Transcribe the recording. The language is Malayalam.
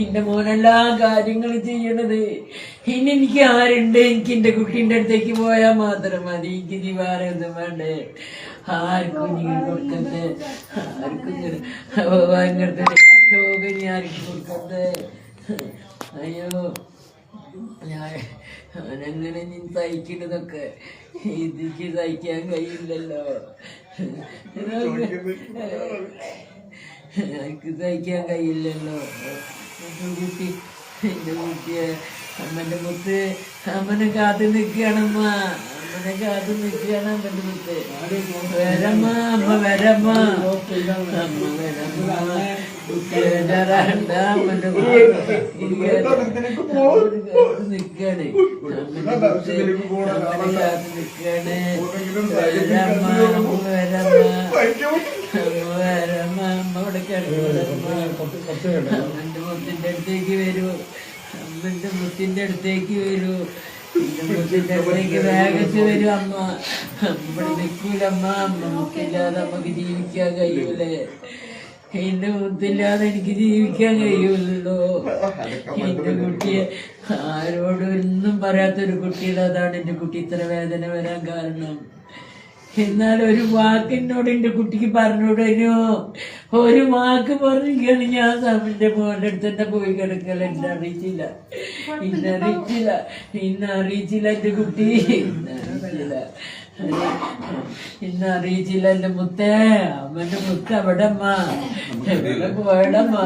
എന്റെ മോനെല്ലാ കാര്യങ്ങളും ചെയ്യണത്. ഇനി എനിക്ക് ആരുണ്ട്? എനിക്ക് എന്റെ കുട്ടീന്റെ അടുത്തേക്ക് പോയാൽ മാത്രം മതി. എനിക്ക് നീ വേറെ ഒന്നും വേണ്ടേ. ആർക്കും നീ കൊടുക്കട്ടെ, ആർക്കും അങ്ങനത്തെ രോഗം നീ ആർക്കും കൊടുക്കട്ടെ. അയ്യോ, ഞാനെങ്ങനെ നീ സഹിക്കുന്നതൊക്കെ എനിക്ക് സഹിക്കാൻ കഴിയില്ലല്ലോ. എനിക്ക് സഹിക്കാൻ കഴിയില്ലല്ലോ. കുട്ടി, എന്റെ കുട്ടിയെ അമ്മന്റെ മുത്ത് അമ്മനെ കാത്തു നിൽക്കുകയാണമ്മ. അമ്മനെ കാത്തു നിൽക്കുകയാണ് അമ്മന്റെ മുത്ത്. വരമ്മ, അമ്മ വരമ്മ, അമ്മ വരമ്മ. കുട്ടിയേണ്ട അമ്മന്റെ നിൽക്കാണ്. അമ്മന്റെ മുത്ത് അമ്മനെ കാത്തു നിൽക്കാണ്. വരമ്മ, അമ്മ വരമ്മ, അമ്മ വരമ്മ. അമ്മ ഇവിടെ കിടക്കുന്നമ്മ. അമ്മന്റെ മുത്തിന്റെ അടുത്തേക്ക് വരൂ. അമ്മന്റെ മുത്തിന്റെ അടുത്തേക്ക് വരൂ. എന്റെ മുത്തിന്റെ അടുത്തേക്ക് വേഗത്ത് വരും അമ്മ. ഇവിടെ നിൽക്കൂലമ്മ. അമ്മ മുത്തില്ലാതെ നമുക്ക് ജീവിക്കാൻ കഴിയൂലേ. എന്റെ മുത്തില്ലാതെ എനിക്ക് ജീവിക്കാൻ കഴിയൂലല്ലോ. എന്റെ കുട്ടിയെ ആരോടും ഒന്നും പറയാത്തൊരു കുട്ടിയുടെ അതാണ് എന്റെ കുട്ടി ഇത്ര വേദന വരാൻ കാരണം. എന്നാൽ ഒരു വാക്കിനോട് എന്റെ കുട്ടിക്ക് പറഞ്ഞുവിടനോ? ഒരു വാക്ക് പറഞ്ഞിരിക്കുകയാണ് ഞാൻ എന്റെ മോന്റെ അടുത്ത് തന്നെ പോയി കിടക്കല. എന്നെ അറിയിച്ചില്ല എന്റെ കുട്ടി. ഇന്നറിയിച്ചില്ല എന്റെ മുത്തേ. അമ്മന്റെ മുത്ത് എവിടമ്മ? എവിടെ പോയടമ്മ?